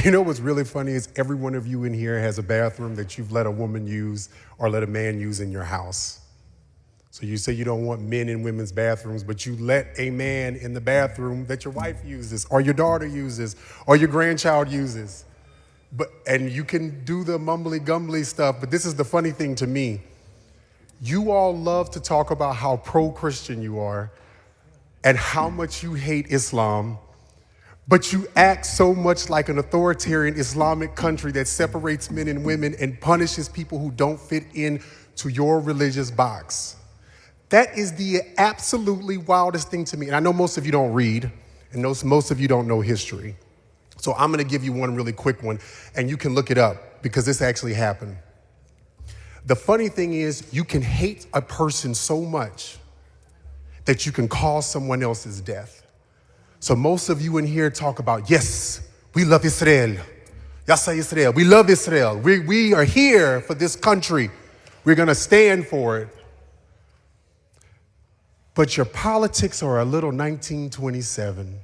You know what's really funny is every one of you in here has a bathroom that you've let a woman use or let a man use in your house. So you say you don't want men in women's bathrooms, but you let a man in the bathroom that your wife uses or your daughter uses or your grandchild uses. And you can do the mumbly gumbly stuff, but this is the funny thing to me. You all love to talk about how pro-Christian you are and how much you hate Islam, but you act so much like an authoritarian Islamic country that separates men and women and punishes people who don't fit into your religious box. That is the absolutely wildest thing to me. And I know most of you don't read, and most of you don't know history. So I'm going to give you one really quick one, and you can look it up because this actually happened. The funny thing is, you can hate a person so much that you can cause someone else's death. So most of you in here talk about, yes, we love Israel. Yasa Israel. We love Israel. We are here for this country. We're going to stand for it. But your politics are a little 1927.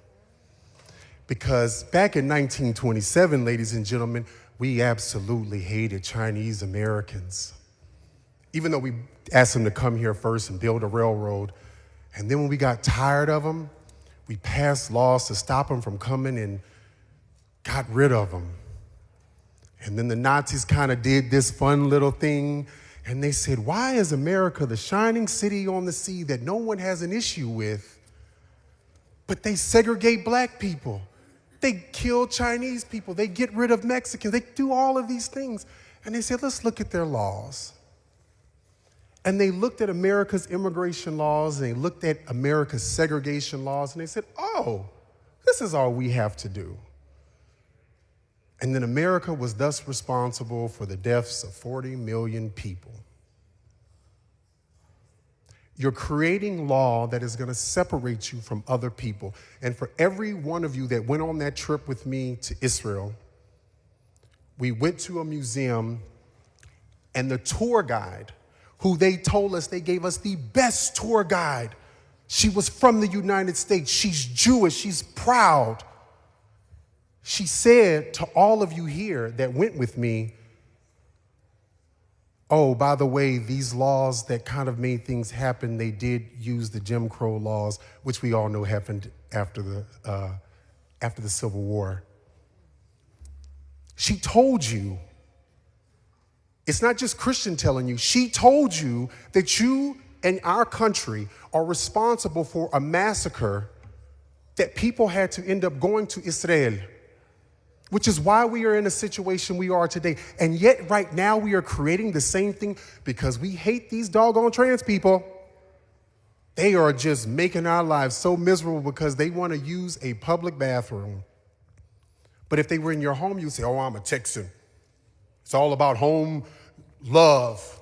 Because back in 1927, ladies and gentlemen, we absolutely hated Chinese Americans. Even though we asked them to come here first and build a railroad. And then when we got tired of them, we passed laws to stop them from coming and got rid of them. And then the Nazis kind of did this fun little thing. And they said, why is America the shining city on the sea that no one has an issue with? But they segregate black people. They kill Chinese people. They get rid of Mexicans. They do all of these things. And they said, let's look at their laws. And they looked at America's immigration laws, and they looked at America's segregation laws, and they said, oh, this is all we have to do. And then America was thus responsible for the deaths of 40 million people. You're creating law that is going to separate you from other people. And for every one of you that went on that trip with me to Israel, we went to a museum, and the tour guide, who they told us, they gave us the best tour guide. She was from the United States. She's Jewish. She's proud. She said to all of you here that went with me, oh, by the way, these laws that kind of made things happen, they did use the Jim Crow laws, which we all know happened after the Civil War. She told you, it's not just Christian telling you, she told you that you and our country are responsible for a massacre that people had to end up going to Israel, which is why we are in a situation we are today. And yet right now we are creating the same thing because we hate these doggone trans people. They are just making our lives so miserable because they want to use a public bathroom. But if they were in your home, you'd say, oh, I'm a Texan. It's all about home love.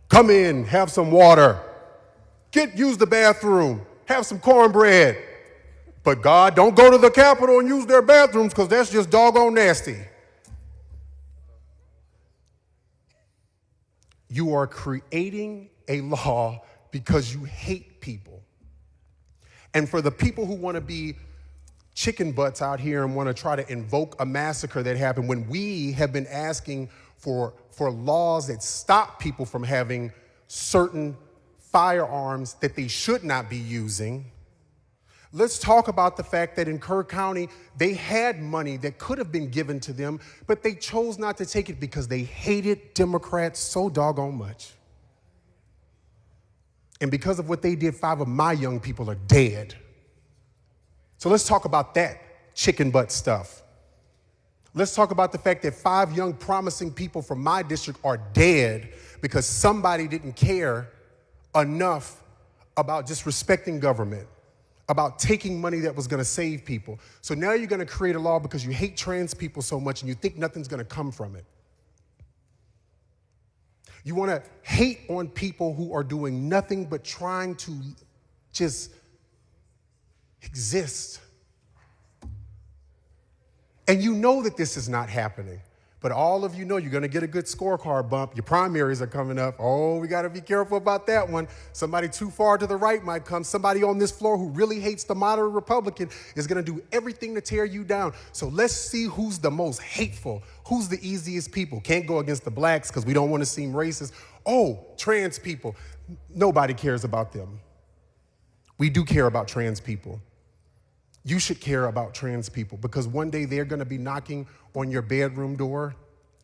Come in, have some water. Use the bathroom. Have some cornbread. But God, don't go to the Capitol and use their bathrooms because that's just doggone nasty. You are creating a law because you hate people. And for the people who want to be chicken butts out here and want to try to invoke a massacre that happened when we have been asking for laws that stop people from having certain firearms that they should not be using. Let's talk about the fact that in Kerr County, they had money that could have been given to them, but they chose not to take it because they hated Democrats so doggone much. And because of what they did, 5 of my young people are dead. So let's talk about that chicken butt stuff. Let's talk about the fact that 5 young promising people from my district are dead because somebody didn't care enough about just respecting government, about taking money that was going to save people. So now you're going to create a law because you hate trans people so much and you think nothing's going to come from it. You want to hate on people who are doing nothing but trying to just exist. And you know that this is not happening. But all of you know you're going to get a good scorecard bump. Your primaries are coming up. Oh, we got to be careful about that one. Somebody too far to the right might come. Somebody on this floor who really hates the moderate Republican is going to do everything to tear you down. So let's see who's the most hateful, who's the easiest people. Can't go against the blacks because we don't want to seem racist. Oh, trans people. Nobody cares about them. We do care about trans people. You should care about trans people because one day they're going to be knocking on your bedroom door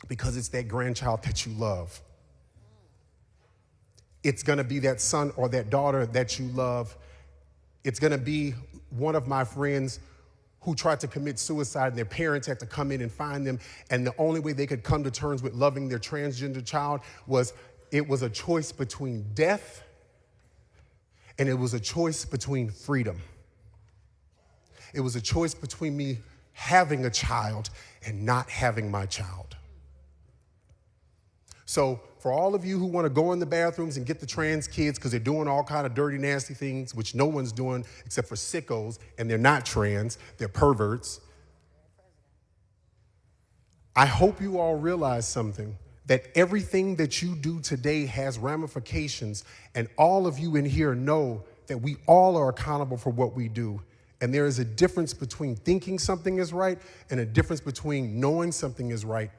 because it's that grandchild that you love. It's going to be that son or that daughter that you love. It's going to be one of my friends who tried to commit suicide and their parents had to come in and find them. And the only way they could come to terms with loving their transgender child was it was a choice between death and it was a choice between freedom. It was a choice between me having a child and not having my child. So for all of you who want to go in the bathrooms and get the trans kids because they're doing all kind of dirty, nasty things, which no one's doing except for sickos, and they're not trans, they're perverts. I hope you all realize something, that everything that you do today has ramifications, and all of you in here know that we all are accountable for what we do. And there is a difference between thinking something is right and a difference between knowing something is right.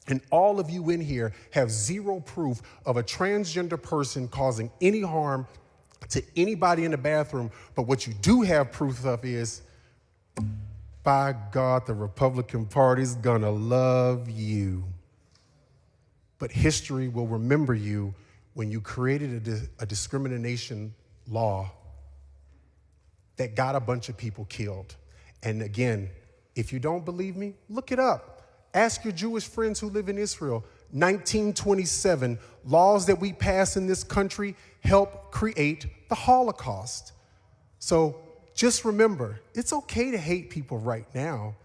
And all of you in here have zero proof of a transgender person causing any harm to anybody in the bathroom. But what you do have proof of is, by God, the Republican Party's gonna love you. But history will remember you when you created a discrimination law that got a bunch of people killed. And again, if you don't believe me, look it up. Ask your Jewish friends who live in Israel. 1927, laws that we pass in this country help create the Holocaust. So just remember, it's okay to hate people right now,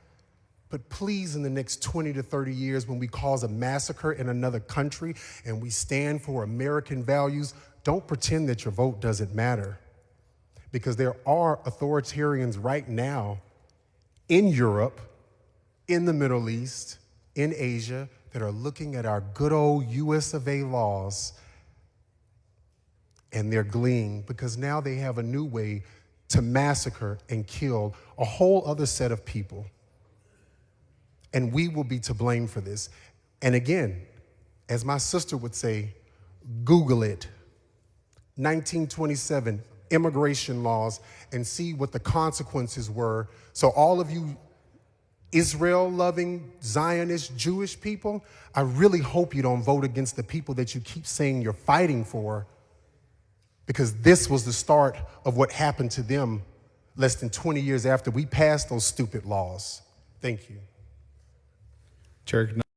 but please in the next 20 to 30 years when we cause a massacre in another country and we stand for American values, don't pretend that your vote doesn't matter. Because there are authoritarians right now in Europe, in the Middle East, in Asia, that are looking at our good old US of A laws and they're gleeing because now they have a new way to massacre and kill a whole other set of people. And we will be to blame for this. And again, as my sister would say, Google it. 1927. Immigration laws and see what the consequences were. So all of you Israel-loving, Zionist, Jewish people, I really hope you don't vote against the people that you keep saying you're fighting for, because this was the start of what happened to them less than 20 years after we passed those stupid laws. Thank you. Chair